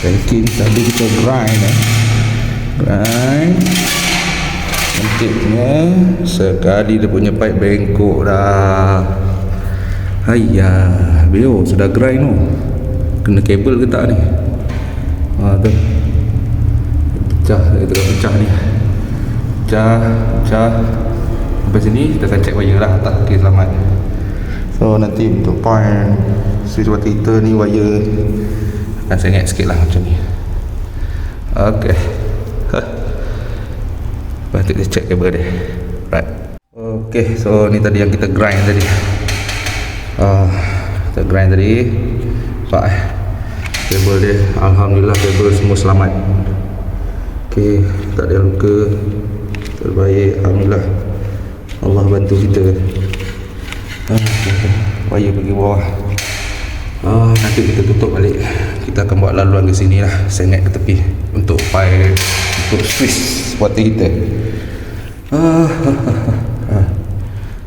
Banking tadi kita grind grind cantiknya sekali dia punya pipe bengkok dah. Hayah, bio sudah grind tu. Kena kabel ke tak ni? Tu pecah, kita dah pecah ni. Pecah sampai sini kita akan check wire lah. Tak, ok, selamat. So nanti untuk point switch water heater ni wire akan sengit sikit lah macam ni. Ok, nanti kita check kabel dia. Right. Ok, so ni tadi yang kita grind tadi. Kita grind tadi. Nampak kabel dia, alhamdulillah kabel semua selamat. Ok, tak ada luka, terbaik, alhamdulillah. Allah bantu kita. Wire pergi bawah. Nanti kita tutup balik. Kita akan buat laluan ke sini lah, sengit ke tepi untuk pipe, untuk switch water heater.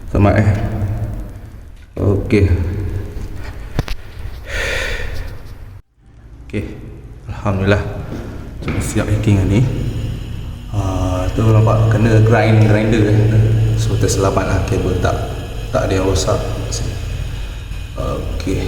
Selamat ok. Ok, alhamdulillah sudah siap hacking ni. Tu nampak kena grinder so terselamat lah, kabel tak ada yang rosak. Ok,